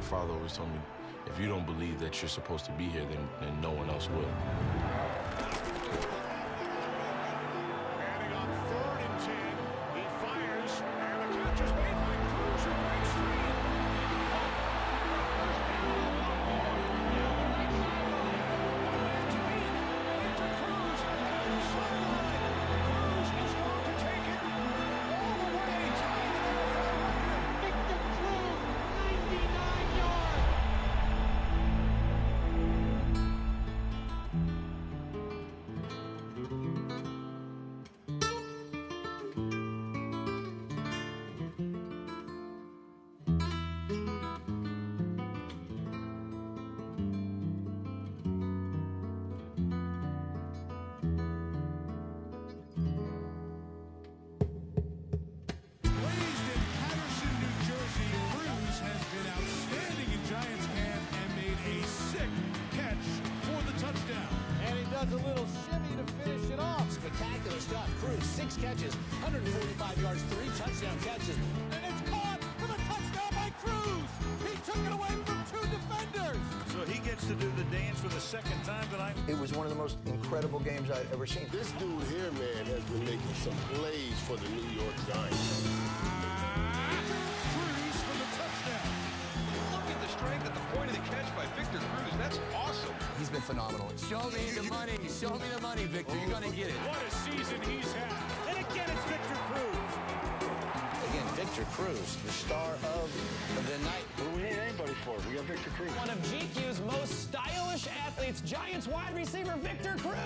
father always told me, if you don't believe that you're supposed to be here, then no one else will. Manning on 3rd and 10. He fires, and the catch is made by Cruz, who breaks free. Victor Cruz down the sideline. Cruz is going to take it all the way, tying the NFL record. Victor Cruz, 99 yards. Raised in Patterson, New Jersey, Cruz has been outstanding in Giants camp and made a sick catch for the touchdown. And he does a little shimmy to finish it off. Spectacular stuff. Cruz, 6 catches, 145 yards, 3 touchdown catches. And it's caught for the touchdown by Cruz. He took it away from 2 defenders. So he gets to do the dance for the second time tonight. It was one of the most incredible games I'd ever seen. This dude here, man, has been making some plays for the New York Giants. Cruz for the touchdown. Look at the strength at the point of the catch by Victor Cruz. That's awesome. He's been phenomenal. Show me the money. Show me the money, Victor. You're going to get it. What a season he's had. And again, it's Victor Cruz. Again, Victor Cruz, the star of the night. What do we need anybody for? We got Victor Cruz. One of GQ's most stylish athletes, Giants wide receiver Victor Cruz.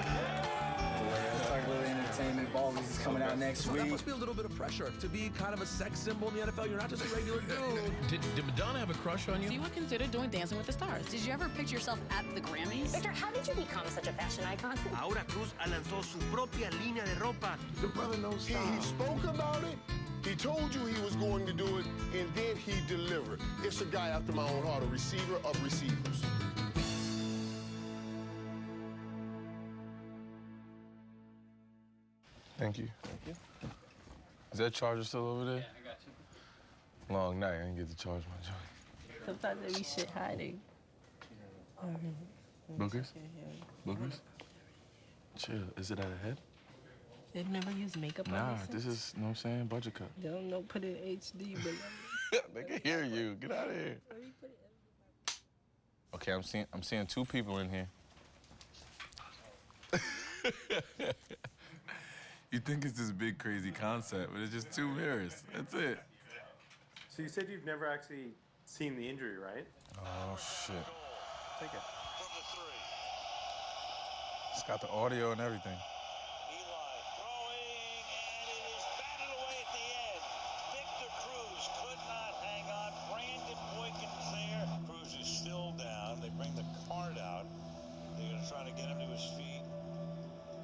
Start really entertainment. Ball is coming out next So week. that must be a little bit of pressure to be kind of a sex symbol in the NFL. You're not just a regular dude. Did Madonna have a crush on you? So you would consider doing Dancing with the Stars. Did you ever picture yourself at the Grammys? Victor, how did you become such a fashion icon? Ahora Cruz lanzó su propia línea de ropa. The brother knows He spoke about it. He told you he was going to do it, and then he delivered. It's a guy after my own heart, a receiver of receivers. Thank you. Thank you. Is that charger still over there? Yeah, I got you. Long night, I didn't get to charge my joint. Sometimes they be shit hiding. Boogers? Boogers? Chill. Is it at a head? They've never used makeup on Nah, this. this is, you know what I'm saying, budget cut. They don't know, put it in HD, but They can hear you. Get out of here. Okay, I'm seeing 2 people in here. You think it's this big crazy concept, but it's just 2 mirrors. That's it. So you said you've never actually seen the injury, right? Oh shit. Take it. It's got the audio and everything.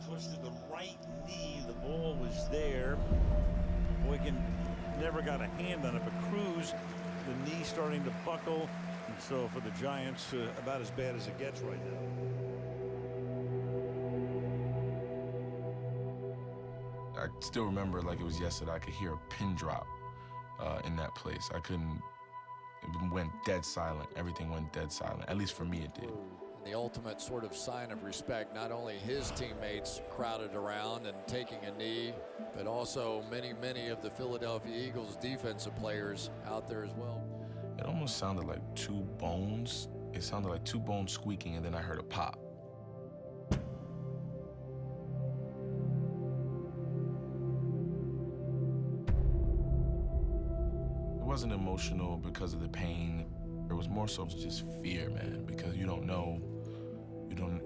Twisted the right knee. The ball was there. Boykin never got a hand on it, but Cruz, the knee starting to buckle. And so for the Giants, about as bad as it gets right now. I still remember like it was yesterday. I could hear a pin drop in that place. I couldn't. It went dead silent. Everything went dead silent. At least for me, it did. The ultimate sort of sign of respect, not only his teammates crowded around and taking a knee, but also many of the Philadelphia Eagles defensive players out there as well. It almost sounded like 2 bones. It sounded like 2 bones squeaking, and then I heard a pop. It wasn't emotional because of the pain. It was more so just fear, man, because you don't know.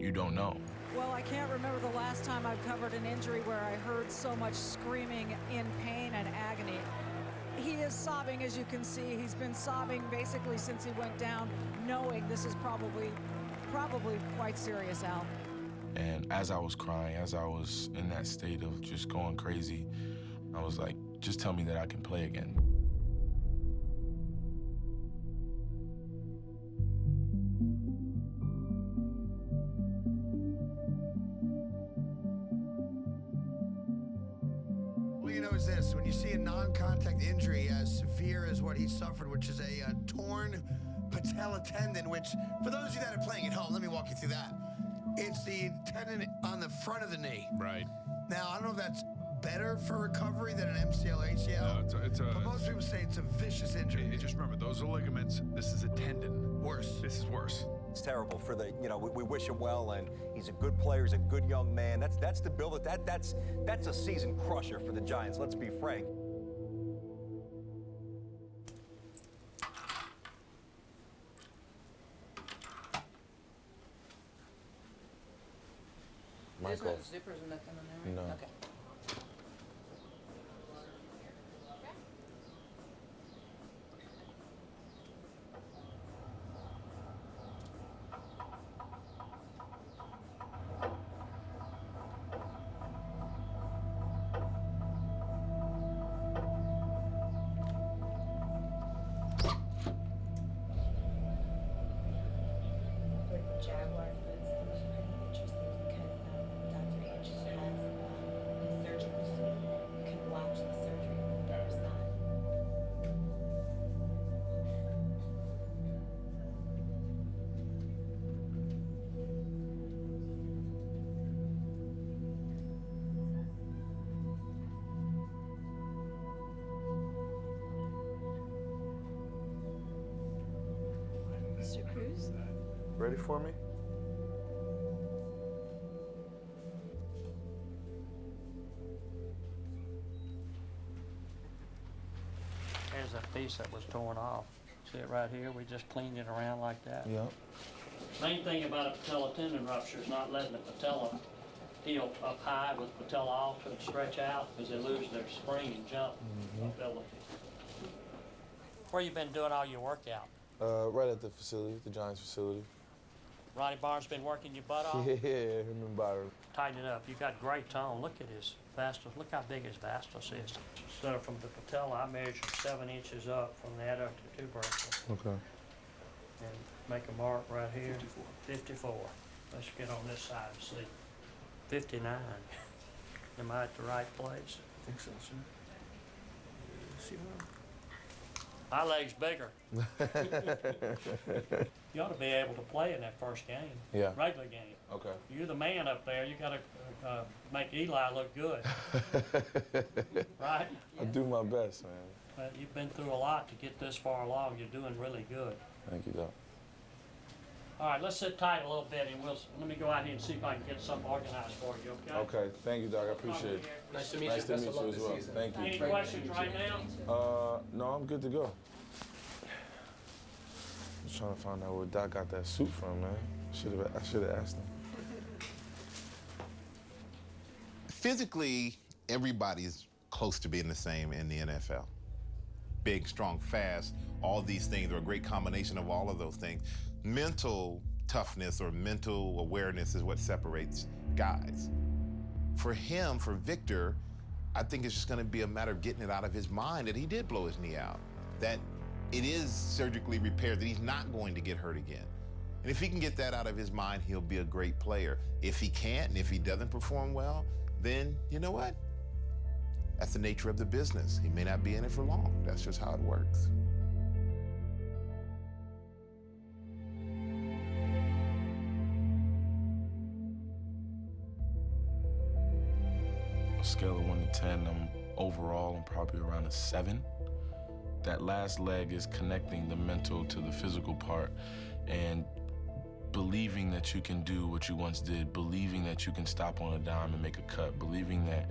You don't know. Well, I can't remember the last time I've covered an injury where I heard so much screaming in pain and agony. He is sobbing, as you can see. He's been sobbing basically since he went down, knowing this is probably quite serious, Al. And as I was crying, as I was in that state of just going crazy, I was like, just tell me that I can play again. is this. When you see a non-contact injury as severe as what he suffered, which is a torn patella tendon, which, for those of you that are playing at home, let me walk you through that. It's the tendon on the front of the knee. Right. Now, I don't know if that's better for recovery than an MCL, ACL. No, but most people say it's a vicious injury. Just remember, those are ligaments. This is a tendon. Worse. This is worse. It's terrible for the, we wish him well, and he's a good player, he's a good young man. That's the build. That's a season crusher for the Giants, let's be frank. There's no zippers or nothing on there, right? No. Okay. Jaguar boots, it was pretty interesting because Dr. Andrews has his surgical suite. You can watch the surgery from the other side. Mr. Cruz? Ready for me? There's a piece that was torn off. See it right here? We just cleaned it around like that. Yep. Main thing about a patella tendon rupture is not letting the patella heal up high with patella off and stretch out because they lose their spring and jump ability. Where you been doing all your workout? Right at the facility, the Giants facility. Ronnie Barnes been working your butt off? Yeah, him and Byron. Tighten it up. You got great tone. Look at his vastus. Look how big his vastus is. So from the patella, I measured 7 inches up from the adductor tubercle. Okay. And make a mark right here. 54. Let's get on this side and see. 59. Am I at the right place? I think so, sir. See what? My leg's bigger. You ought to be able to play in that first game. Yeah. Regular game. Okay. You're the man up there. You got to make Eli look good. Right? I do my best, man. But you've been through a lot to get this far along. You're doing really good. Thank you, Doc. All right, let's sit tight a little bit, and let me go out here and see if I can get something organized for you, okay? Okay, thank you, Doc. I appreciate it. Nice to meet you. Nice to meet you as well. Thank you. Any questions right now? No, I'm good to go. I'm just trying to find out where Doc got that suit from, man. I should have asked him. Physically, everybody's close to being the same in the NFL. Big, strong, fast, all these things are a great combination of all of those things. Mental toughness or mental awareness is what separates guys. For him, for Victor, I think it's just going to be a matter of getting it out of his mind that he did blow his knee out, that it is surgically repaired, that he's not going to get hurt again. And if he can get that out of his mind, he'll be a great player. If he can't, and if he doesn't perform well, then you know what? That's the nature of the business. He may not be in it for long. That's just how it works. A scale of 1 to 10, I'm probably around a 7. That last leg is connecting the mental to the physical part and believing that you can do what you once did, believing that you can stop on a dime and make a cut, believing that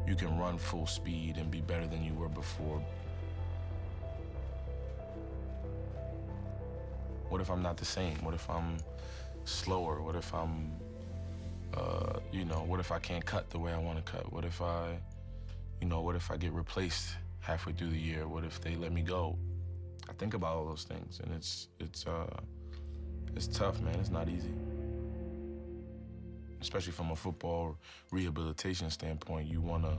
you can run full speed and be better than you were before. What if I'm not the same? What if I'm slower? What if I'm, what if I can't cut the way I want to cut? What if I get replaced halfway through the year? What if they let me go? I think about all those things, and it's tough, man. It's not easy. Especially from a football rehabilitation standpoint, you want to,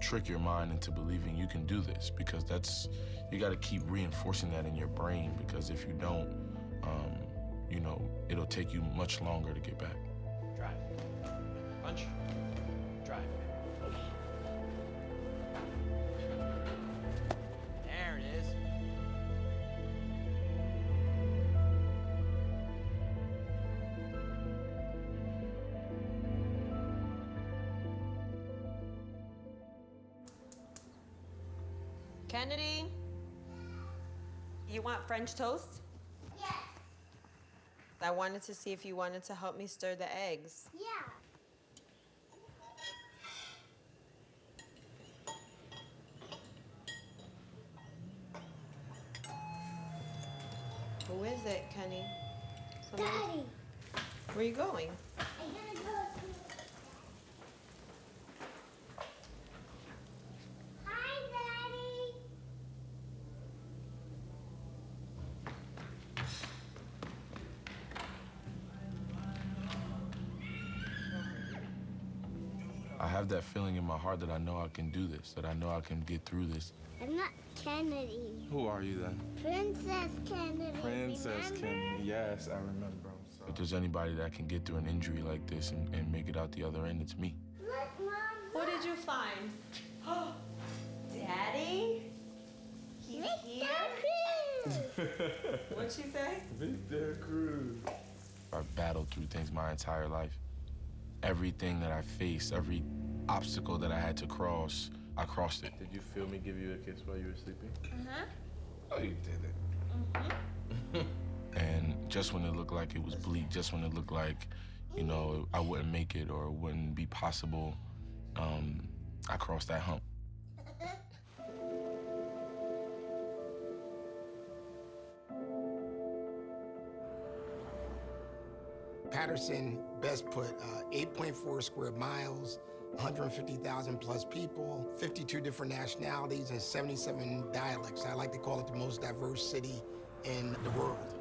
trick your mind into believing you can do this, because you got to keep reinforcing that in your brain, because if you don't, it'll take you much longer to get back. Drive. Punch. Drive. Kennedy, you want French toast? Yes. I wanted to see if you wanted to help me stir the eggs. Yeah. Who is it, Kenny? Daddy. Where are you going? I'm gonna go to... Hi, Daddy. I have that feeling in my heart that I know I can do this, that I know I can get through this. I'm not Kennedy. Who are you then? Princess Kennedy. Princess remember? Kennedy. Yes, I remember. If there's anybody that can get through an injury like this and make it out the other end, it's me. Look, Mom. What did you find? Daddy? He's here? What'd she say? Victor Cruz. I've battled through things my entire life. Everything that I faced, every obstacle that I had to cross, I crossed it. Did you feel me give you a kiss while you were sleeping? Uh-huh. Oh, you did it. Mm-hmm. And just when it looked like it was bleak, just when it looked like, you know, I wouldn't make it or it wouldn't be possible, I crossed that hump. Patterson best put 8.4 square miles, 150,000 plus people, 52 different nationalities, and 77 dialects. I like to call it the most diverse city in the world.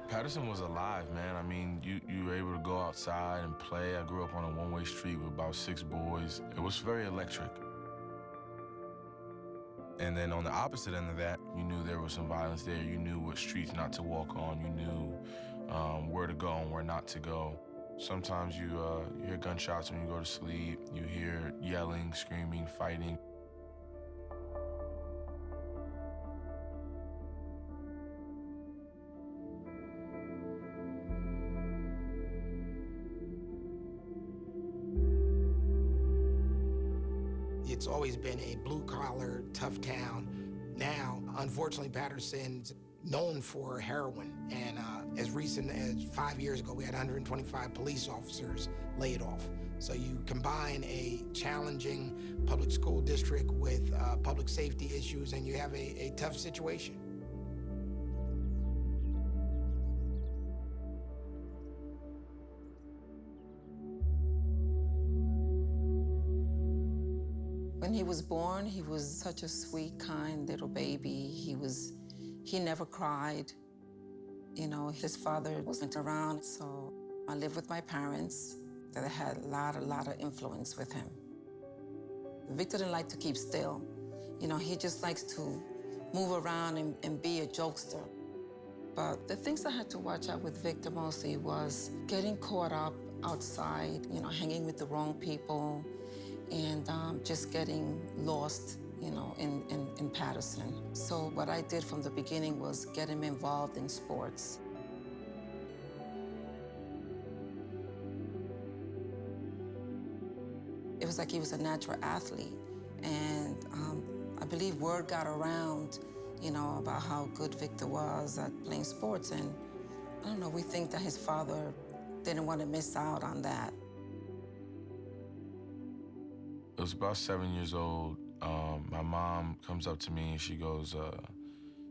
Patterson was alive, man. I mean, you were able to go outside and play. I grew up on a one-way street with about 6 boys. It was very electric. And then on the opposite end of that, you knew there was some violence there. You knew what streets not to walk on. You knew where to go and where not to go. Sometimes you hear gunshots when you go to sleep. You hear yelling, screaming, fighting. It's always been a blue-collar, tough town. Now, unfortunately, Patterson's known for heroin. And as recent as 5 years ago, we had 125 police officers laid off. So you combine a challenging public school district with public safety issues, and you have a tough situation. When he was born, he was such a sweet, kind little baby. He never cried. You know, his father wasn't around, so I lived with my parents that had a lot of influence with him. Victor didn't like to keep still. You know, he just likes to move around and be a jokester. But the things I had to watch out with Victor mostly was getting caught up outside, you know, hanging with the wrong people, and just getting lost, you know, in Patterson. So what I did from the beginning was get him involved in sports. It was like he was a natural athlete. And I believe word got around, you know, about how good Victor was at playing sports. And I don't know, we think that his father didn't want to miss out on that. I was about 7 years old. My mom comes up to me and she goes,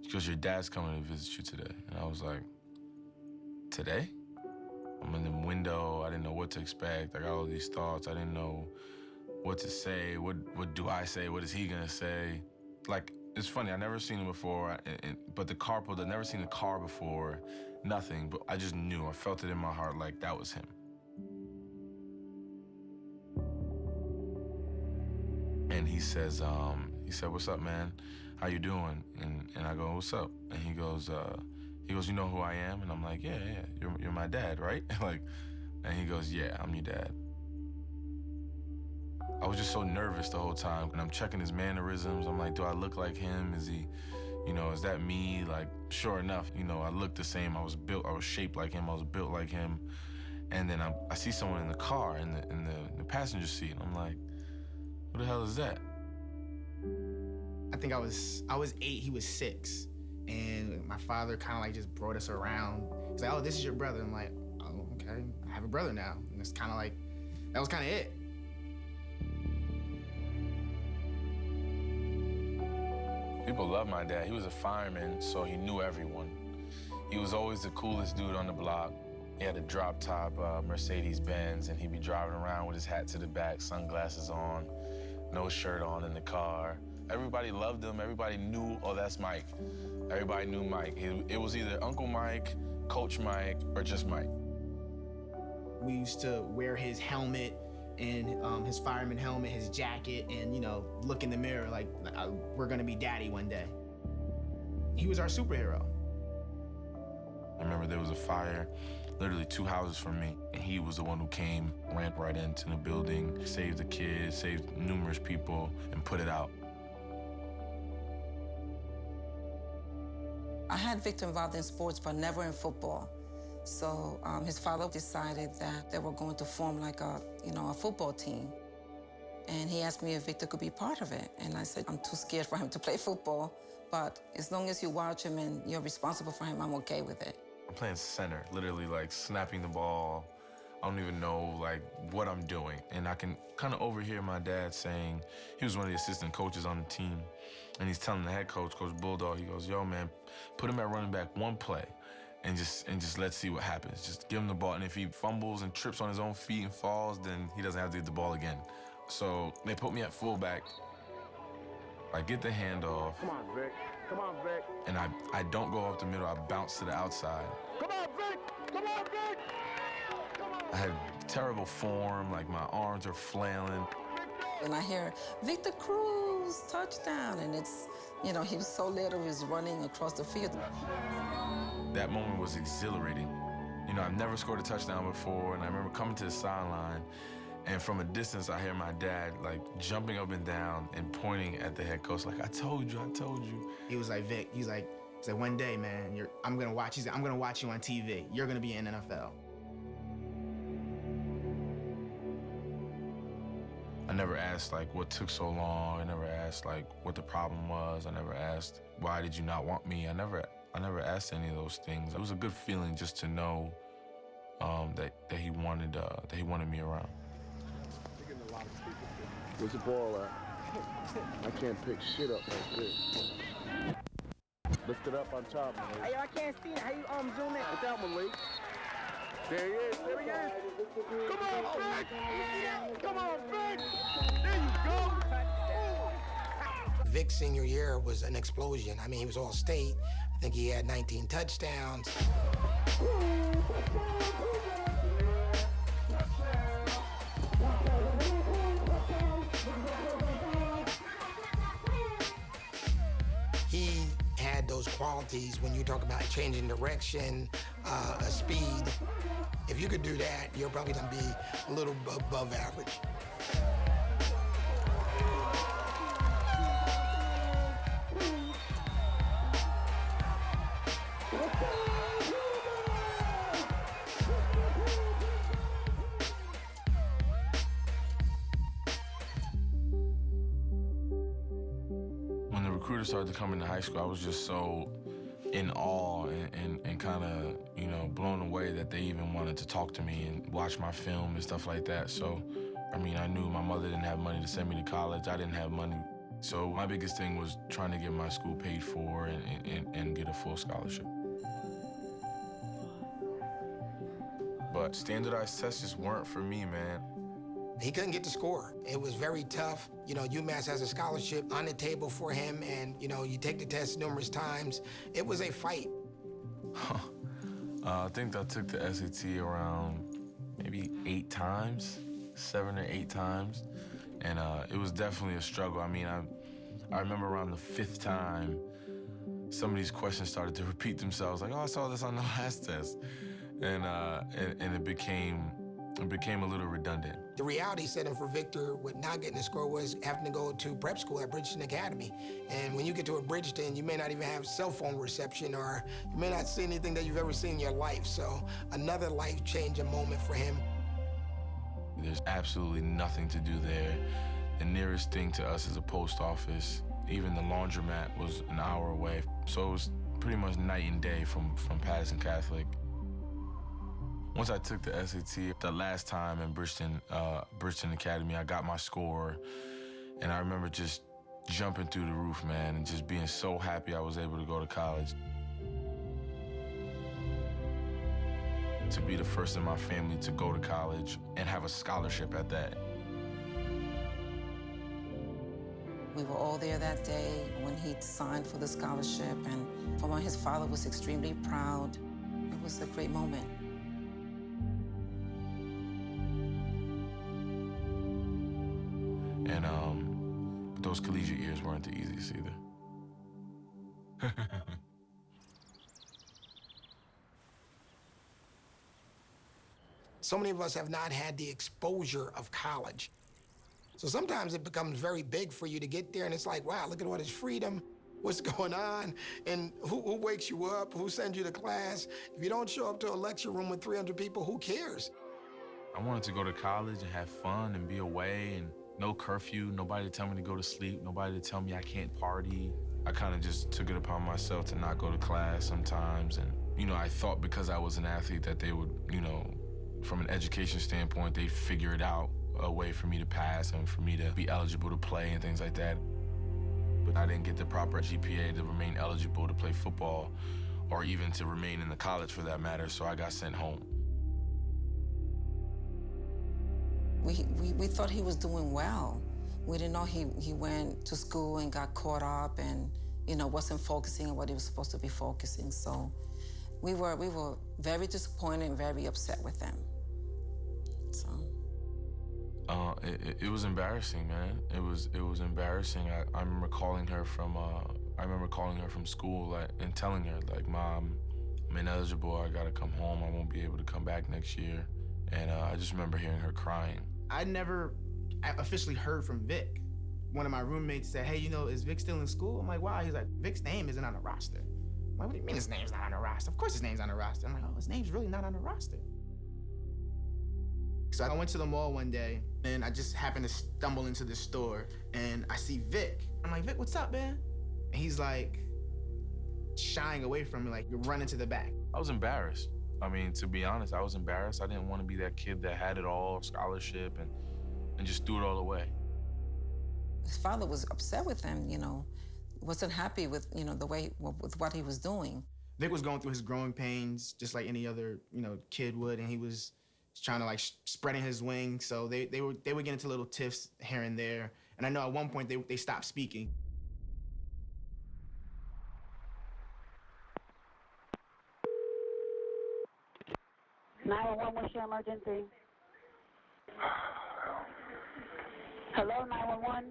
your dad's coming to visit you today. And I was like, today? I'm in the window. I didn't know what to expect. I got all these thoughts. I didn't know what to say. What do I say? What is he gonna say? Like, it's funny, I never seen him before, but the car pulled, I'd never seen the car before, nothing, but I just knew, I felt it in my heart like that was him. And he said, what's up, man? How you doing? And I go, what's up? And he goes, you know who I am? And I'm like, yeah, you're my dad, right? And he goes, yeah, I'm your dad. I was just so nervous the whole time. And I'm checking his mannerisms. I'm like, do I look like him? Is he, you know, is that me? Like, sure enough, you know, I looked the same. I was shaped like him. I was built like him. And then I see someone in the car, in the passenger seat. And I'm like, who the hell is that? I think I was 8, he was 6. And my father kind of like just brought us around. He's like, oh, this is your brother. I'm like, oh, okay, I have a brother now. And it's kind of like, that was kind of it. People love my dad. He was a fireman, so he knew everyone. He was always the coolest dude on the block. He had a drop-top Mercedes-Benz, and he'd be driving around with his hat to the back, sunglasses on, no shirt on in the car. Everybody loved him. Everybody knew, oh, that's Mike. Everybody knew Mike. It was either Uncle Mike, Coach Mike, or just Mike. We used to wear his helmet and his fireman helmet, his jacket, and, you know, look in the mirror like we're gonna be daddy one day. He was our superhero. I remember there was a fire literally 2 houses from me, and he was the one who came, ran right into the building, saved the kids, saved numerous people, and put it out. I had Victor involved in sports, but never in football. So his father decided that they were going to form like a football team. And he asked me if Victor could be part of it. And I said, I'm too scared for him to play football, but as long as you watch him and you're responsible for him, I'm okay with it. I'm playing center, literally like snapping the ball. I don't even know like what I'm doing. And I can kind of overhear my dad saying, he was one of the assistant coaches on the team, and he's telling the head coach, Coach Bulldog, he goes, yo man, put him at running back one play and just let's see what happens. Just give him the ball, and if he fumbles and trips on his own feet and falls, then he doesn't have to get the ball again. So they put me at fullback. I get the handoff. Come on, Vic. Come on, Vic. And I don't go up the middle, I bounce to the outside. Come on, Vic. Come on, Vic. I had terrible form, like my arms are flailing. And I hear, Victor Cruz, touchdown. And it's, he was so little, he was running across the field. That moment was exhilarating. I've never scored a touchdown before, and I remember coming to the sideline, and from a distance, I hear my dad, like, jumping up and down and pointing at the head coach, like, I told you. He was like, Vic, he's like, one day, man, I'm gonna watch you on TV. You're gonna be in the NFL. I never asked, like, what took so long. I never asked, like, what the problem was. I never asked, why did you not want me? I never asked any of those things. It was a good feeling just to know that he wanted me around. Where's the ball at? I can't pick shit up like this. Lift it up on top, Malik. Hey, I can't see it. How you zoom in? Put that, Malik. There he is. There he is. Come on, Vic. Come on, Vic. There you go. Vic's senior year was an explosion. I mean, he was all state. I think he had 19 touchdowns. He had those qualities when you talk about changing direction, speed. If you could do that, you're probably gonna be a little above average. When the recruiters started to come into high school, I was just so in awe and kind of, blown away that they even wanted to talk to me and watch my film and stuff like that. So, I knew my mother didn't have money to send me to college. I didn't have money. So my biggest thing was trying to get my school paid for and get a full scholarship. But standardized tests just weren't for me, man. He couldn't get the score. It was very tough. UMass has a scholarship on the table for him, and, you take the test numerous times. It was a fight. I think I took the SAT around maybe 8 times, 7 or 8 times, and it was definitely a struggle. I remember around the 5th time, some of these questions started to repeat themselves, like, oh, I saw this on the last test, and it became a little redundant. The reality setting for Victor with not getting the score was having to go to prep school at Bridgeton Academy. And when you get to a Bridgeton, you may not even have cell phone reception, or you may not see anything that you've ever seen in your life. So another life-changing moment for him. There's absolutely nothing to do there. The nearest thing to us is a post office, Even the laundromat was an hour away. So it was pretty much night and day from Patterson Catholic. Once I took the SAT, the last time in Bridgeton Academy, I got my score, and I remember just jumping through the roof, man, and just being so happy I was able to go to college. To be the first in my family to go to college and have a scholarship at that. We were all there that day when he signed for the scholarship, and for his father was extremely proud. It was a great moment. And those collegiate years weren't the easiest either. So many of us have not had the exposure of college. So sometimes it becomes very big for you to get there, and it's like, wow, look at all this freedom. What's going on? And who wakes you up? Who sends you to class? If you don't show up to a lecture room with 300 people, who cares? I wanted to go to college and have fun and be away, and no curfew, nobody to tell me to go to sleep, nobody to tell me I can't party. I kind of just took it upon myself to not go to class sometimes. And, you know, I thought because I was an athlete that they would, you know, from an education standpoint, they'd figure it out, a way for me to pass and for me to be eligible to play and things like that. But I didn't get the proper GPA to remain eligible to play football or even to remain in the college for that matter, so I got sent home. We thought he was doing well. We didn't know he went to school and got caught up and, you know, wasn't focusing on what he was supposed to be focusing. So we were very disappointed and very upset with him. So. It was embarrassing, man. It was embarrassing. I remember calling her from school and telling her, like, Mom, I'm ineligible. I gotta come home. I won't be able to come back next year. And I just remember hearing her crying. I never officially heard from Vic. One of my roommates said, hey, you know, is Vic still in school? I'm like, why? He's like, Vic's name isn't on the roster. I'm like, what do you mean his name's not on the roster? Of course his name's on the roster. I'm like, oh, his name's really not on the roster. So I went to the mall one day, and I just happened to stumble into the store, and I see Vic. I'm like, Vic, what's up, man? And he's like, shying away from me, like, you're running to the back. I was embarrassed. I mean, to be honest, I was embarrassed. I didn't want to be that kid that had it all, scholarship, and just threw it all away. His father was upset with him, you know, wasn't happy with, you know, with what he was doing. Vic was going through his growing pains, just like any other, you know, kid would, and he was trying to, like, spreading his wings. So they would get into little tiffs here and there. And I know at one point they stopped speaking. What's your emergency? Hello, 911.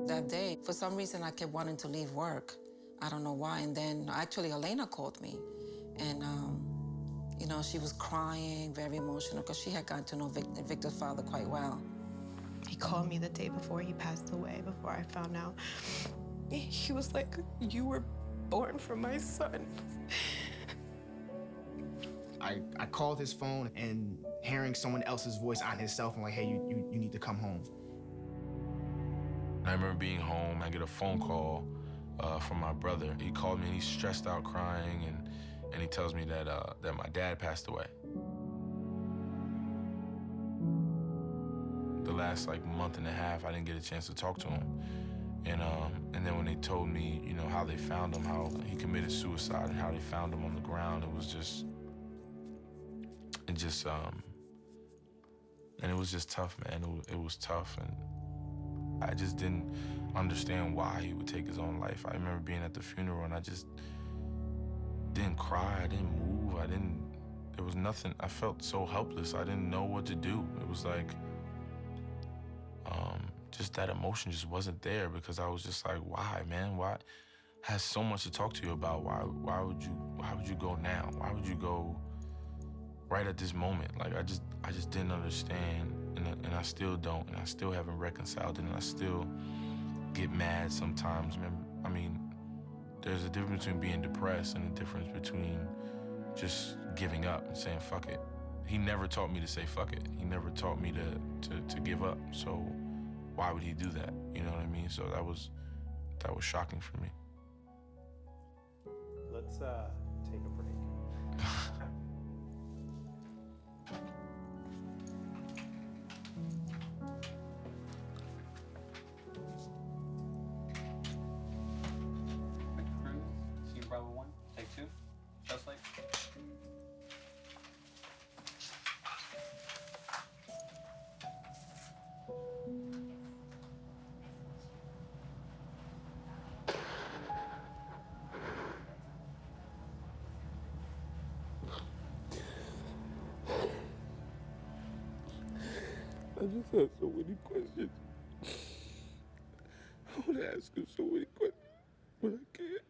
That day, for some reason, I kept wanting to leave work. I don't know why. And then actually, Elena called me. And, you know, she was crying, very emotional, because she had gotten to know Victor's father quite well. He called me the day before he passed away, before I found out. He was like, you were born from my son. I called his phone, and hearing someone else's voice on his cell phone, like, hey, you need to come home. I remember being home, I get a phone call from my brother. He called me and he's stressed out crying, and he tells me that my dad passed away. The last, like, month and a half, I didn't get a chance to talk to him. And then when they told me, you know, how they found him, how he committed suicide and how they found him on the ground, it was just tough, man. It was tough, and I just didn't understand why he would take his own life. I remember being at the funeral, and I just didn't cry, I didn't move, there was nothing. I felt so helpless. I didn't know what to do. It was like, just that emotion just wasn't there, because I was just like, why, man? Why? I had so much to talk to you about. Why would you go now? Why would you go right at this moment? Like, I just didn't understand, and I still don't, and I still haven't reconciled it, and I still get mad sometimes. I mean, there's a difference between being depressed and a difference between just giving up and saying fuck it. He never taught me to say fuck it. He never taught me to give up. So why would he do that? You know what I mean? So that was shocking for me. Let's take a break. Victor Cruz, Scene Bravo 1, take 2, just like. I just have so many questions. I want to ask him so many questions, but I can't.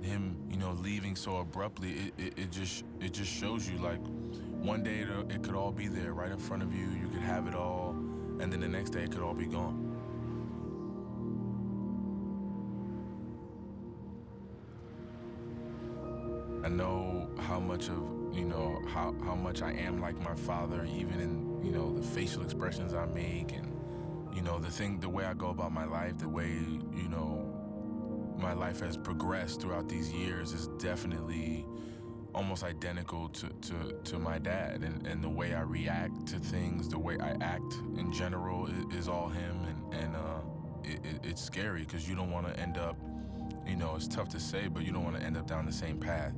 Him, leaving so abruptly, it just shows you, like, one day it could all be there right in front of you. You could have it all, and then the next day it could all be gone. I know how much of, how much I am like my father, even in, the facial expressions I make, and, the way I go about my life, the way, my life has progressed throughout these years is definitely almost identical to my dad. And the way I react to things, the way I act in general is all him. And it's scary because you don't want to end up, it's tough to say, but you don't want to end up down the same path.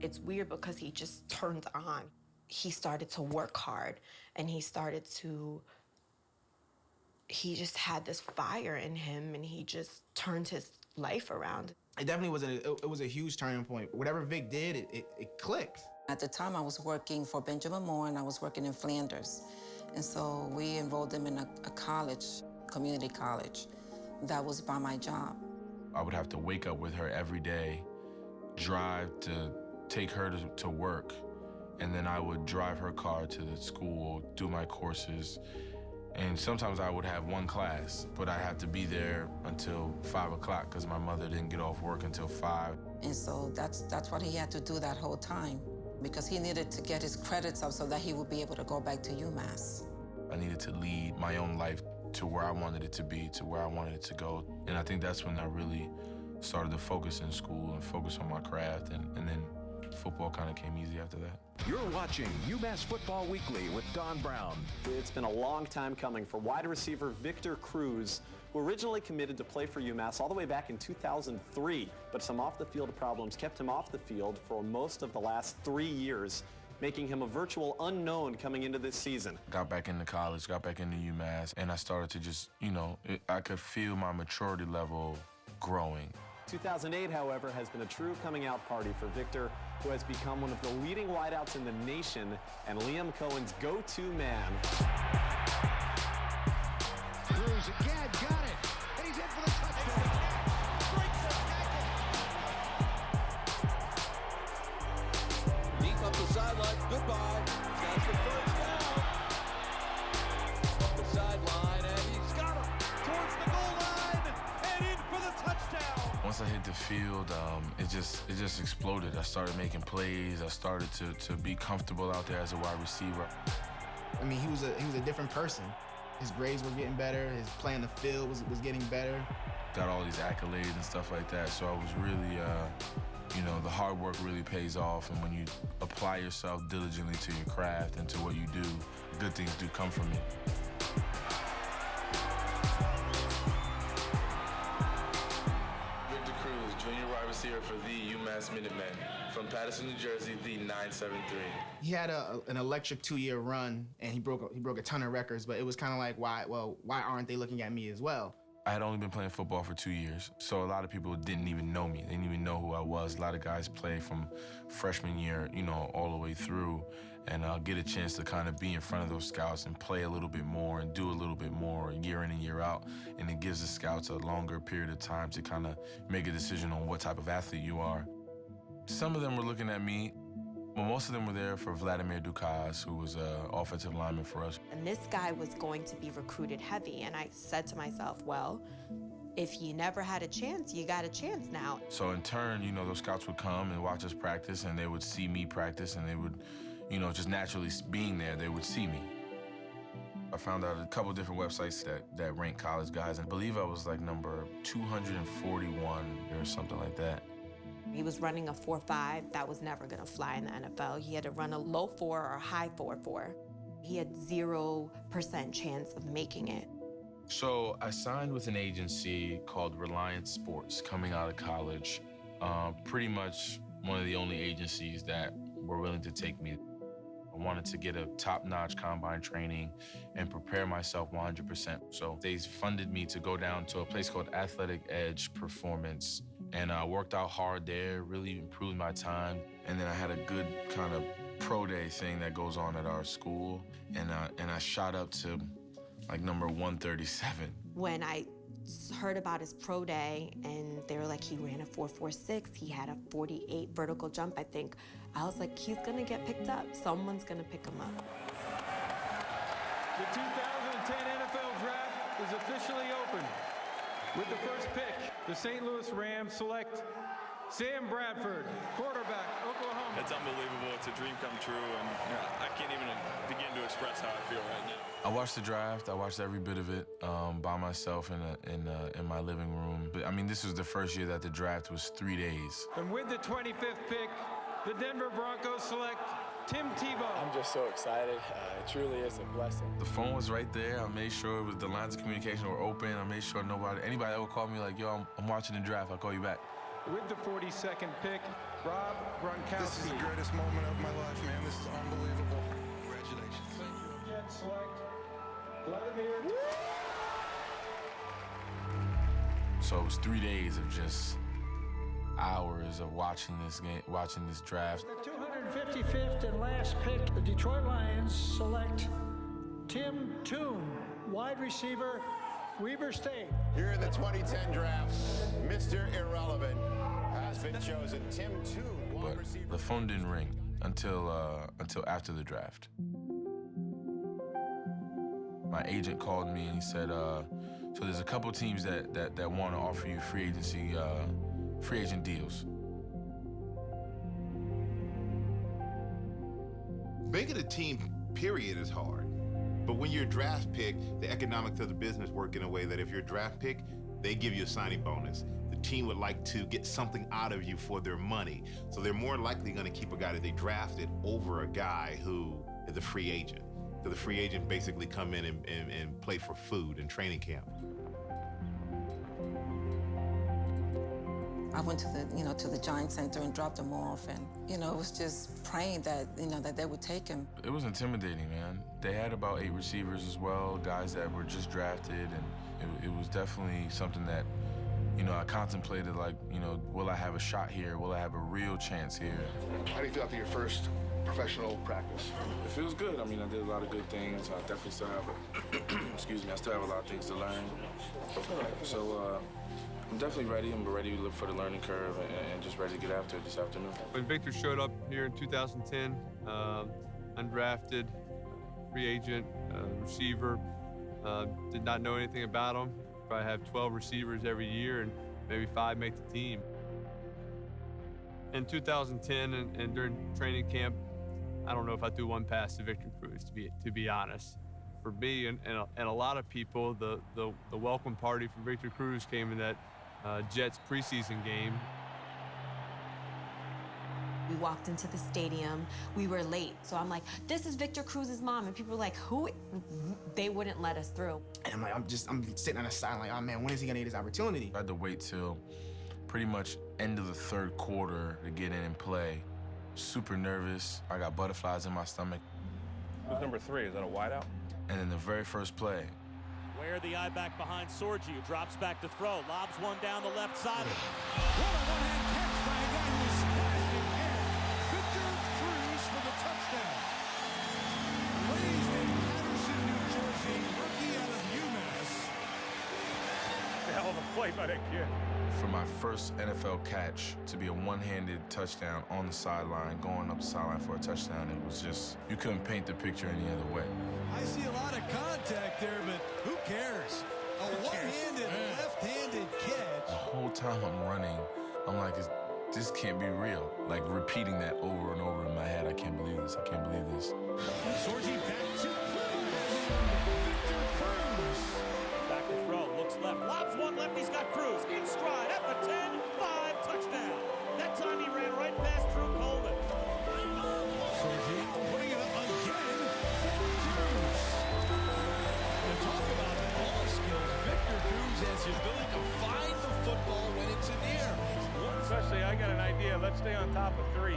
It's weird because he just turned on. He started to work hard, and he just had this fire in him, and he just turned his life around. It definitely was a huge turning point. Whatever Vic did, it clicked. At the time, I was working for Benjamin Moore, and I was working in Flanders. And so we enrolled him in a college, community college. That was by my job. I would have to wake up with her every day, drive to take her to work, and then I would drive her car to the school, do my courses, and sometimes I would have one class, but I had to be there until 5 o'clock because my mother didn't get off work until 5. And so that's what he had to do that whole time, because he needed to get his credits up so that he would be able to go back to UMass. I needed to lead my own life to where I wanted it to be, to where I wanted it to go. And I think that's when I really started to focus in school and focus on my craft, and then football kind of came easy after that. You're watching UMass Football Weekly with Don Brown. It's been a long time coming for wide receiver Victor Cruz, who originally committed to play for UMass all the way back in 2003, but some off-the-field problems kept him off the field for most of the last 3 years, making him a virtual unknown coming into this season. Got back into college, got back into UMass, and I started to just, I could feel my maturity level growing. 2008, however, has been a true coming-out party for Victor, who has become one of the leading wideouts in the nation and Liam Cohen's go-to man. Cruz again, got it, and he's in for the touchdown. Deep up the sideline, goodbye. That's the first down. Up the sideline, and he's got him towards the goal line, and in for the touchdown. Once I hit the field, it just exploded. I started making plays. I started to be comfortable out there as a wide receiver. I mean, he was a different person. His grades were getting better. His play on the field was getting better. Got all these accolades and stuff like that. So I was really, the hard work really pays off. And when you apply yourself diligently to your craft and to what you do, good things do come from it. Victor Cruz junior wide receiver for the UMass Minutemen. From Paterson, New Jersey, the 973. He had an electric 2-year run, and he broke a ton of records, but it was kind of like, why aren't they looking at me as well? I had only been playing football for 2 years, so a lot of people didn't even know me. They didn't even know who I was. A lot of guys play from freshman year, all the way through, and I'll get a chance to kind of be in front of those scouts and play a little bit more and do a little bit more year in and year out, and it gives the scouts a longer period of time to kind of make a decision on what type of athlete you are. Some of them were looking at me, but most of them were there for Vladimir Dukas, who was an offensive lineman for us. And this guy was going to be recruited heavy, and I said to myself, well, if you never had a chance, you got a chance now. So in turn, those scouts would come and watch us practice, and they would see me practice, and they would, just naturally being there, they would see me. I found out a couple different websites that rank college guys, and I believe I was like number 241 or something like that. He was running a 4.5. That was never gonna fly in the NFL. He had to run a low 4 or a high 4.4. He had 0% chance of making it. So I signed with an agency called Reliance Sports coming out of college. Pretty much one of the only agencies that were willing to take me. I wanted to get a top-notch combine training and prepare myself 100%. So they funded me to go down to a place called Athletic Edge Performance, and I worked out hard there, really improved my time. And then I had a good kind of pro day thing that goes on at our school, and I shot up to like number 137. When I heard about his pro day, and they were like, he ran a 4.46, he had a 48 vertical jump, I was like, he's gonna get picked up. Someone's gonna pick him up. The 2010 NFL Draft is officially open. With the first pick, the St. Louis Rams select Sam Bradford, quarterback, Oklahoma. It's unbelievable. It's a dream come true, and I can't even begin to express how I feel right now. I watched the draft. I watched every bit of it by myself in my living room. But I mean, this was the first year that the draft was 3 days. And with the 25th pick, the Denver Broncos select Tim Tebow. I'm just so excited. It truly is a blessing. The phone was right there. I made sure the lines of communication were open. I made sure anybody that would call me like, yo, I'm watching the draft, I'll call you back. With the 42nd pick, Rob Gronkowski. This is the greatest moment of my life, man. This is unbelievable. Congratulations. Thank you. Jets select Vladimir. So it was 3 days of just hours of watching this game, watching this draft. The 255th and last pick, the Detroit Lions select Tim Toon, wide receiver, Weber State. Here in the 2010 draft, Mr. Irrelevant has been chosen. Tim Toon, wide receiver. The phone didn't ring until after the draft. My agent called me and he said, so there's a couple teams that want to offer you free agent deals. Making a team, period, is hard. But when you're a draft pick, the economics of the business work in a way that if you're a draft pick, they give you a signing bonus. The team would like to get something out of you for their money. So they're more likely going to keep a guy that they drafted over a guy who is a free agent. So the free agent basically come in and play for food in training camp. I went to the Giant Center and dropped him off, and it was just praying that that they would take him. It was intimidating, man. They had about 8 receivers as well, guys that were just drafted, and it was definitely something that I contemplated, like, will I have a shot here? Will I have a real chance here? How do you feel after your first professional practice? It feels good. I mean, I did a lot of good things. I definitely still have excuse me, I still have a lot of things to learn. So I'm definitely ready. I'm ready to look for the learning curve and just ready to get after it this afternoon. When Victor showed up here in 2010, undrafted, free agent, receiver, did not know anything about him. Probably have 12 receivers every year and maybe 5 make the team. In 2010 and during training camp, I don't know if I threw one pass to Victor Cruz, to be honest. For me and a lot of people, the welcome party for Victor Cruz came in that Jets preseason game. We walked into the stadium. We were late. So I'm like, this is Victor Cruz's mom. And people were like, who? They wouldn't let us through. And I'm sitting on the side like, oh man, when is he gonna get his opportunity? I had to wait till pretty much end of the third quarter to get in and play. Super nervous. I got butterflies in my stomach. Who's number 3? Is that a wideout? And in the very first play, Where the eye back behind Sorgi, who drops back to throw. Lobs one down the left side. What a one-hand catch by a guy who was splashed in air. Victor Cruz for the touchdown. Raised in Patterson, New Jersey, rookie out of UMass. Hell of a play by that kid. for my first NFL catch to be a one-handed touchdown on the sideline, going up the sideline for a touchdown, it was just, you couldn't paint the picture any other way. I see a lot of contact there, but who cares? A one-handed, left-handed catch. The whole time I'm running, I'm like, this can't be real. Like repeating that over and over in my head. I can't believe this. I can't believe this. Sorgi back to Victor Cruz. Back to throw, looks left, lobs one left, he's got Cruz in stride at the 10, 5, touchdown. That time he ran right past Drew Coleman. Sorgi putting it up again for Cruz. And talk about ball skills. Victor Cruz has the ability to find the football when it's in the air. Especially, I got an idea. Let's stay on top of 3.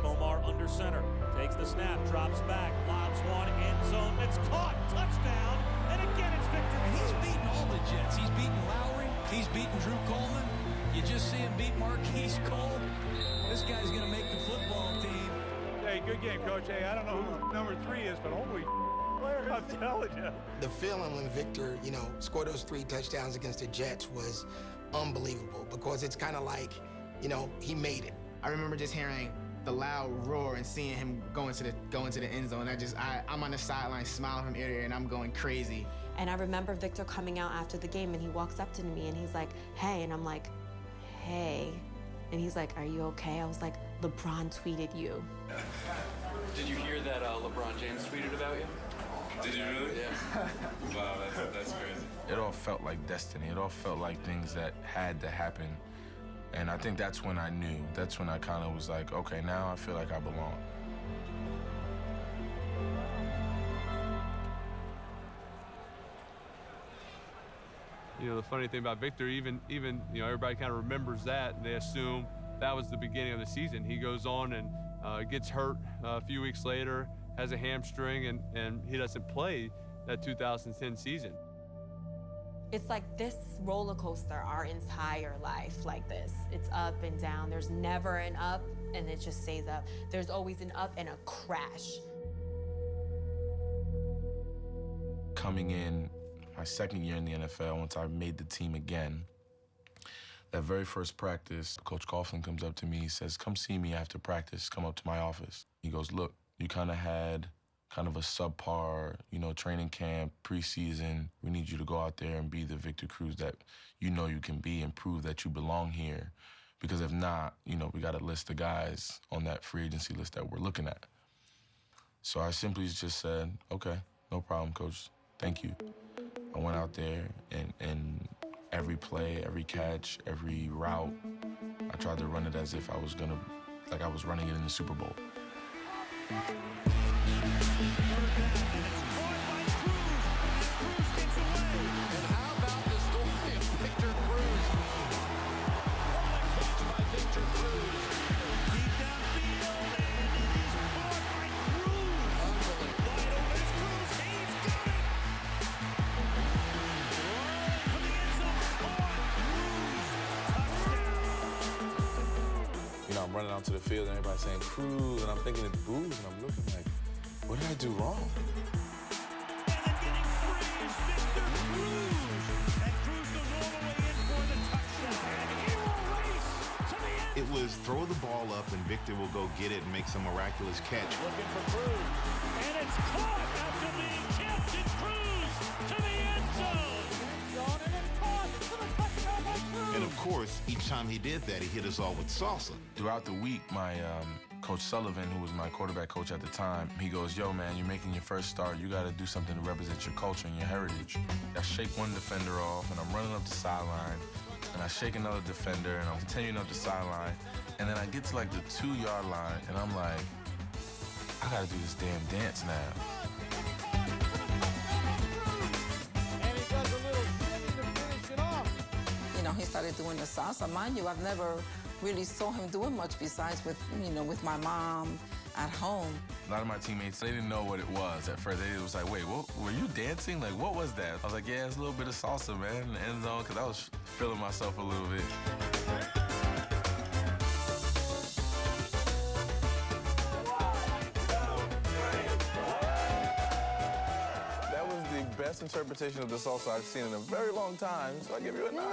Komar under center, takes the snap, drops back, lobs one, end zone, it's caught, touchdown, and again it's Victor Cruz. He's beaten all the Jets. He's beaten Lowry, he's beaten Drew Coleman. You just see him beat Marquise Cole. This guy's gonna make the football team. Hey, good game, Coach. Hey, I don't know who number 3 is, but holy player, I'm telling you. The feeling when Victor, scored those 3 touchdowns against the Jets was unbelievable, because it's kind of like, he made it. I remember just hearing the loud roar and seeing him go into the end zone. I'm on the sideline smiling from ear to ear, and I'm going crazy. And I remember Victor coming out after the game, and he walks up to me and he's like, "Hey," and I'm like, "Hey," and he's like, "Are you okay?" I was like, "LeBron tweeted you." Did you hear that LeBron James tweeted about you? Did you really? Yeah. Wow, that's crazy. It all felt like destiny. It all felt like things that had to happen. And I think that's when I knew. That's when I kind of was like, okay, now I feel like I belong. The funny thing about Victor, even everybody kind of remembers that, and they assume that was the beginning of the season. He goes on and gets hurt a few weeks later, has a hamstring, and he doesn't play that 2010 season. It's like this roller coaster our entire life, like this. It's up and down. There's never an up and it just stays up. There's always an up and a crash. Coming in my second year in the NFL, once I made the team again, that very first practice, Coach Coughlin comes up to me, he says, "Come see me after practice, come up to my office." He goes, "Look, you kind of had a subpar, training camp, preseason. We need you to go out there and be the Victor Cruz that you can be and prove that you belong here. Because if not, we got a list of guys on that free agency list that we're looking at." So I simply just said, "Okay, no problem, Coach. Thank you." I went out there and every play, every catch, every route, I tried to run it as if I was running it in the Super Bowl. I'm running onto the field and everybody's saying Cruz, and I'm thinking it's Cruz, and I'm looking like, what did I do wrong? It was throw the ball up and Victor will go get it and make some miraculous catch. Looking for Cruz, and it's caught after being tipped. It's Cruz to the end zone. And it's caught for the touchdown by Cruz. And of course, each time he did that, he hit us all with salsa. Throughout the week, my Coach Sullivan, who was my quarterback coach at the time, he goes, "Yo, man, you're making your first start. You got to do something to represent your culture and your heritage." I shake one defender off, and I'm running up the sideline, and I shake another defender, and I'm continuing up the sideline, and then I get to like the 2-yard line, and I'm like, I got to do this damn dance now. And he does a little shimmy to finish it off. He started started doing the salsa. Mind you, I've never really saw him doing much besides with, with my mom at home. A lot of my teammates, they didn't know what it was at first. They was like, wait, what, were you dancing? Like, what was that? I was like, yeah, it's a little bit of salsa, man, in the end zone, because I was feeling myself a little bit. That was the best interpretation of the salsa I've seen in a very long time, so I give you a 9.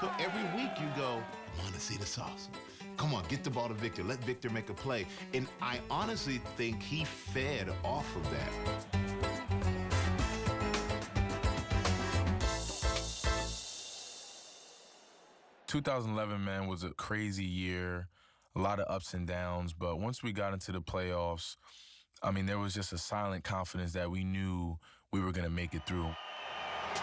So every week you go, I want to see the salsa. Come on, get the ball to Victor. Let Victor make a play. And I honestly think he fed off of that. 2011, man, was a crazy year, a lot of ups and downs. But once we got into the playoffs, I mean, there was just a silent confidence that we knew we were going to make it through.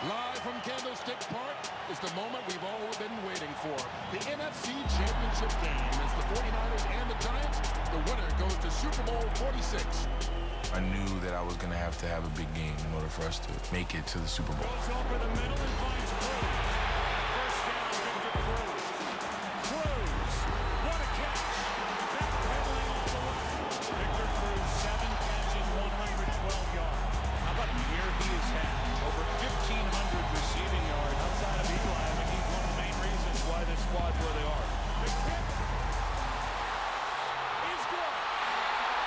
Live from Candlestick Park is the moment we've all been waiting for. The NFC Championship game as the 49ers and the Giants. The winner goes to Super Bowl 46. I knew that I was going to have a big game in order for us to make it to the Super Bowl. Goes over the middle and finds Cruz. First down, Victor Cruz. Cruz, what a catch. Backpedaling off the left. Victor Cruz, 7 catches, 112 yards. How about the year he has had? Over 1,500 receiving yards. Outside of Eli, I mean, he's one of the main reasons why this squad's where they are. The kick is good.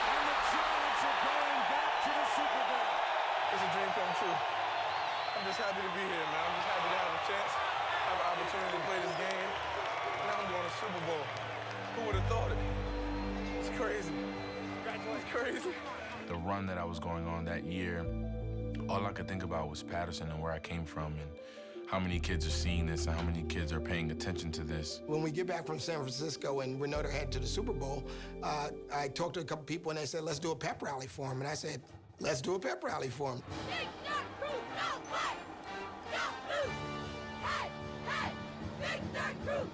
And the Giants are going back to the Super Bowl. It's a dream come true. I'm just happy to be here, man. I'm just happy to have a chance, have an opportunity to play this game. Now I'm going to Super Bowl. Who would have thought it? It's crazy. It's crazy. The run that I was going on that year, all I could think about was Patterson and where I came from and how many kids are seeing this and how many kids are paying attention to this. When we get back from San Francisco and we know they're headed to the Super Bowl, I talked to a couple people and they said, let's do a pep rally for him. And I said, let's do a pep rally for him. Victor Cruz, don't play! Don't lose! Hey, hey, Victor Cruz!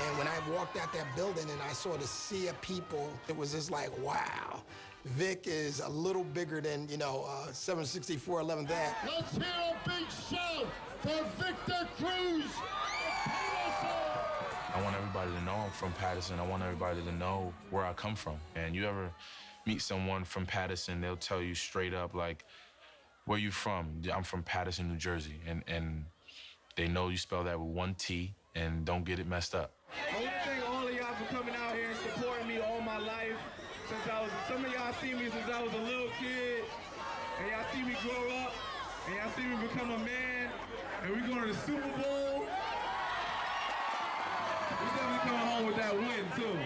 And when I walked out that building and I saw the sea of people, it was just like, wow. Vic is a little bigger than, 764 11th Ave. Let's hear a big shout for Victor Cruz. I want everybody to know I'm from Patterson. I want everybody to know where I come from. And you ever meet someone from Patterson, they'll tell you straight up, like, where you from? I'm from Patterson, New Jersey. And they know you spell that with 1 T and don't get it messed up. I want to thank all of y'all for coming out here and supporting me all my life. Some of y'all see me since I was a little kid, and y'all see me grow up, and y'all see me become a man, and we going to the Super Bowl. We definitely coming home with that win, too.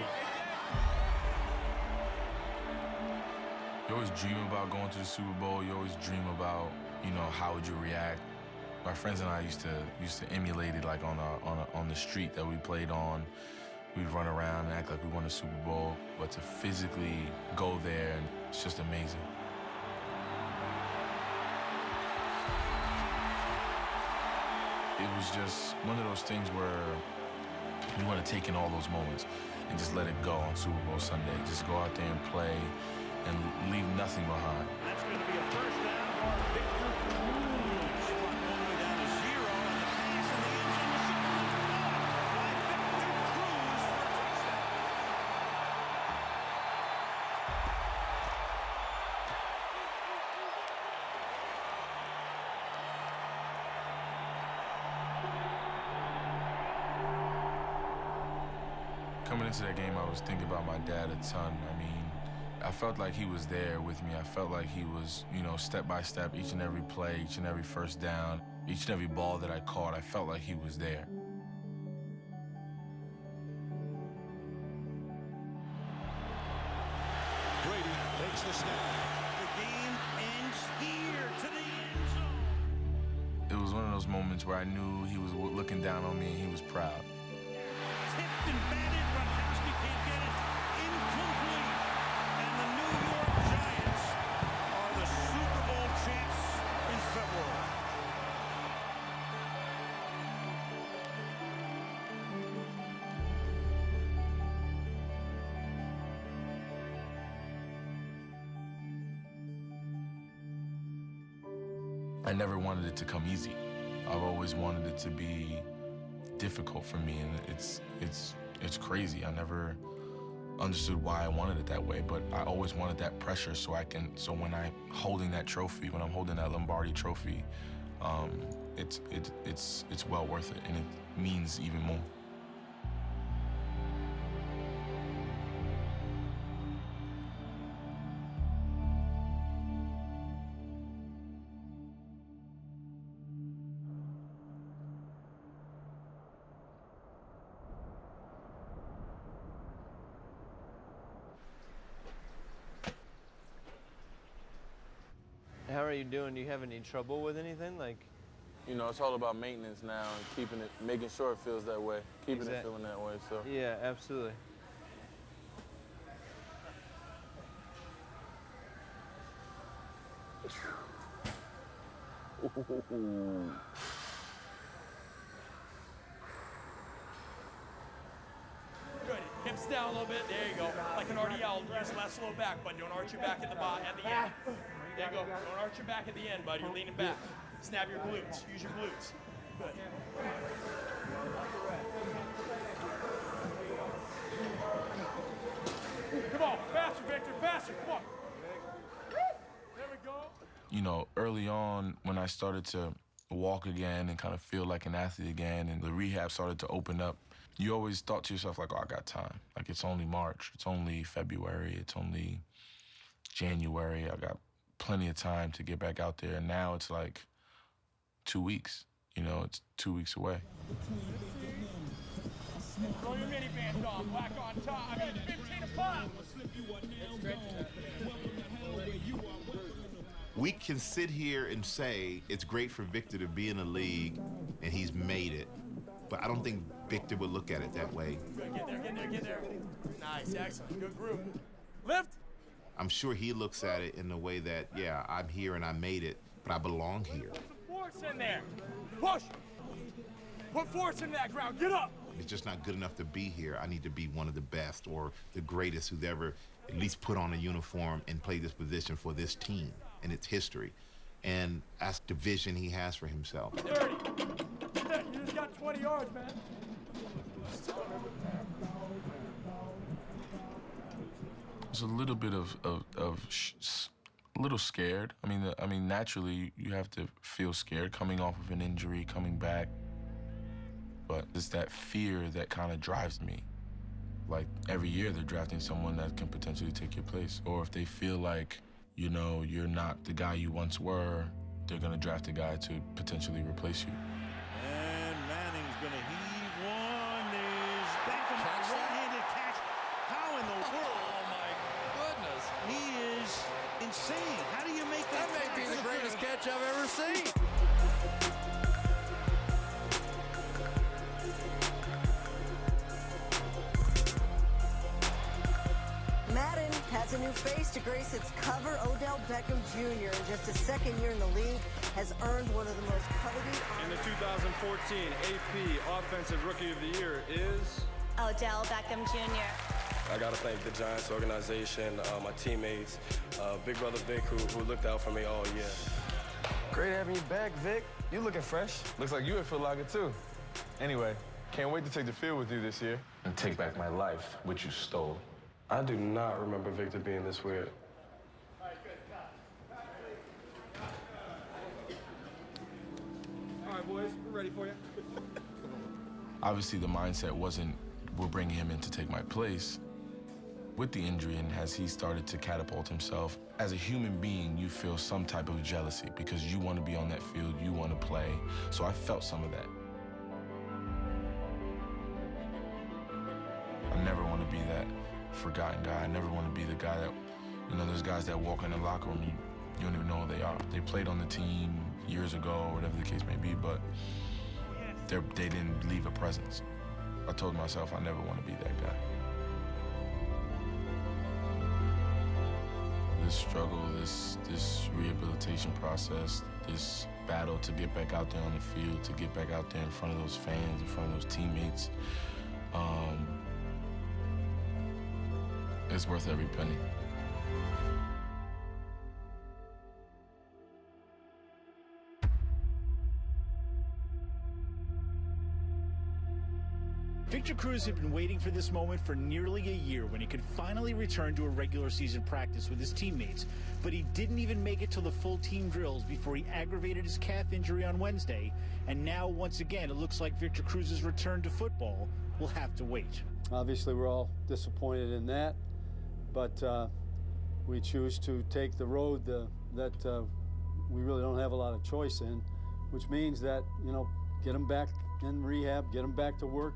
You always dream about going to the Super Bowl. You always dream about, how would you react? My friends and I used to emulate it, like on the street that we played on. We'd run around and act like we won a Super Bowl, but to physically go there, it's just amazing. It was just one of those things where you want to take in all those moments and just let it go on Super Bowl Sunday. Just go out there and play and leave nothing behind. That's going to be a first down for Victor Cruz. Clock all the way down to 0, and the pass in the end zone is caught by Victor Cruz for a touchdown. Coming into that game, I was thinking about my dad a ton. I mean, I felt like he was there with me. I felt like he was, step by step, each and every play, each and every first down, each and every ball that I caught, I felt like he was there. Brady takes the snap. The game ends here to the end zone. It was one of those moments where I knew he was looking down on me and he was proud. Tipped and batted, Gronkowski can't get it. Incomplete. And the New York Giants are the Super Bowl champs in February. I never wanted it to come easy. I've always wanted it to be difficult for me, and it's crazy. I never understood why I wanted it that way, but I always wanted that pressure so when I'm holding that trophy, when I'm holding that Lombardi trophy, it's well worth it, and it means even more. How are you doing? Do you have any trouble with anything? Like, You know, it's all about maintenance now and making sure it feels that way, keeping it feeling that way. So yeah, absolutely. Good. Hips down a little bit. There you go. Like an RDL. Use less low back, bud. Don't arch your back at the end. There you go. Don't arch your back at the end, bud. You're leaning back. Snap your glutes. Use your glutes. Good. Come on. Faster, Victor. Faster. Come on. There we go. You know, early on when I started to walk again and kind of feel like an athlete again, and the rehab started to open up, you always thought to yourself, like, oh, I got time. Like, it's only March, it's only February, it's only January. I got plenty of time to get back out there. And now it's like 2 weeks. You know, it's 2 weeks away. Throw your minivan on, black on top. I mean, 15 a pop. We can sit here and say it's great for Victor to be in the league and he's made it, but I don't think Victor would look at it that way. Good, get there, get there, get there. Nice, excellent, good group. Lift. I'm sure he looks at it in the way that, yeah, I'm here and I made it, but I belong here. Put some force in there. Push. Put force into that ground, get up. It's just not good enough to be here. I need to be one of the best or the greatest who's ever at least put on a uniform and played this position for this team and its history. And that's the vision he has for himself. 30. You just got 20 yards, man. It's a little bit a little scared. I mean, naturally you have to feel scared coming off of an injury, coming back. But it's that fear that kind of drives me. Like every year they're drafting someone that can potentially take your place. Or if they feel like, you know, you're not the guy you once were, they're gonna draft a guy to potentially replace you. And Manning's gonna heave one. Is Beckham right-handed catch? How in the world? Oh my goodness. He is insane. How do you make that? That may be the greatest catch I've ever seen. Madden has a new face to grace its cover. Odell Beckham Jr., in just his second year in the league, has earned one of the most coveted In the 2014 AP Offensive Rookie of the Year is Odell Beckham Jr. I got to thank the Giants organization, my teammates, Big Brother Vic, who looked out for me all year. Great having you back, Vic. You looking fresh. Looks like you at Foot Locker, too. Anyway, can't wait to take the field with you this year. And take back my life, which you stole. I do not remember Victor being this weird. All right, boys, we're ready for you. Obviously the mindset wasn't, we're bringing him in to take my place. With the injury and as he started to catapult himself, as a human being, you feel some type of jealousy because you want to be on that field, you want to play. So I felt some of that. I never want to be that forgotten guy. I never want to be the guy that, you know, there's guys that walk in the locker room, you don't even know who they are. They played on the team years ago, or whatever the case may be, but they didn't leave a presence. I told myself I never want to be that guy. This struggle, this rehabilitation process, this battle to get back out there on the field, to get back out there in front of those fans, in front of those teammates, it's worth every penny. Victor Cruz had been waiting for this moment for nearly a year when he could finally return to a regular season practice with his teammates. But he didn't even make it to the full team drills before he aggravated his calf injury on Wednesday. And now, once again, it looks like Victor Cruz's return to football will have to wait. Obviously, we're all disappointed in that, but we choose to take the road that we really don't have a lot of choice in, which means that, get him back in rehab, get him back to work,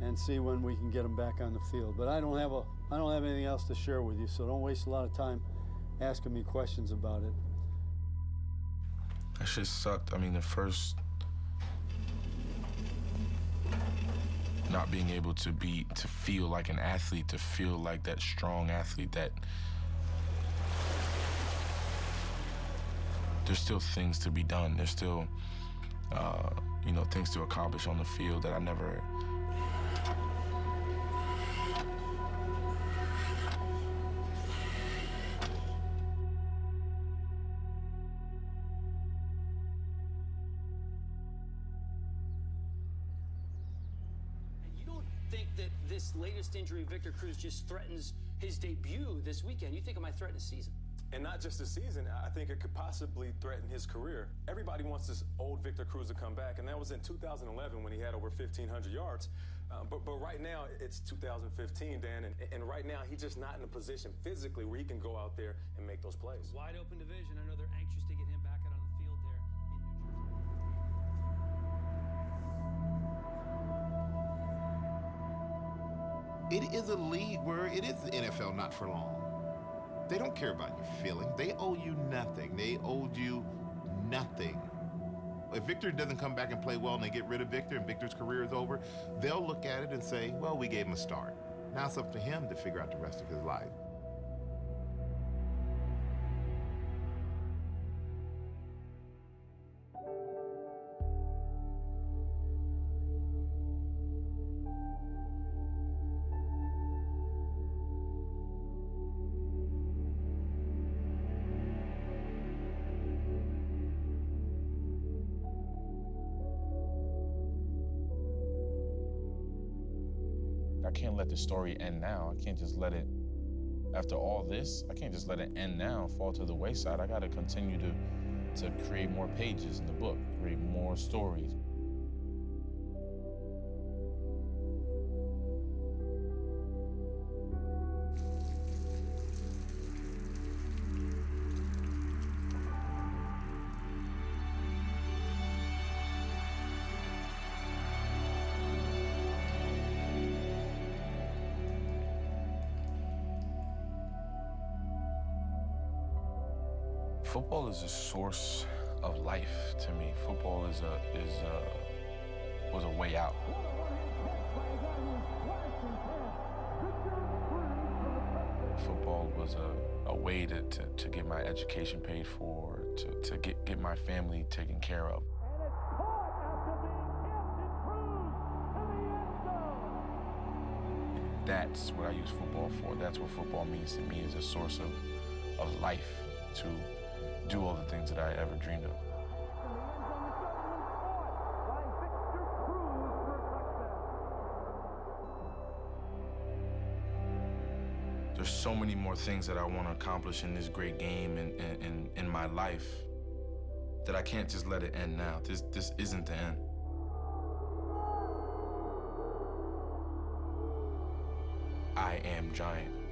and see when we can get him back on the field. But I don't have anything else to share with you, so don't waste a lot of time asking me questions about it. That shit sucked. I mean, the first not being able to feel like an athlete, to feel like that strong athlete, that there's still things to be done. There's still, things to accomplish on the field that I never. That this latest injury, Victor Cruz, just threatens his debut this weekend. You think it might threaten his season? And not just the season, I think it could possibly threaten his career. Everybody wants this old Victor Cruz to come back, and that was in 2011 when he had over 1,500 yards. But right now, it's 2015, Dan, and right now, he's just not in a position physically where he can go out there and make those plays. Wide open division. I know they're anxious to get him back out on the field there in New Jersey. It is a league where it is the NFL not for long. They don't care about your feelings. They owe you nothing. They owed you nothing. If Victor doesn't come back and play well and they get rid of Victor and Victor's career is over, they'll look at it and say, well, we gave him a start. Now it's up to him to figure out the rest of his life. I can't let the story end now. I can't just let it, after all this, I can't just let it end now, fall to the wayside. I gotta continue to create more pages in the book, create more stories. Football is a source of life to me. Football was a way out. Football was a way to get my education paid for, to get my family taken care of. That's what I use football for. That's what football means to me, is a source of life, to do all the things that I ever dreamed of. There's so many more things that I want to accomplish in this great game and in my life that I can't just let it end now. This isn't the end. I am giant.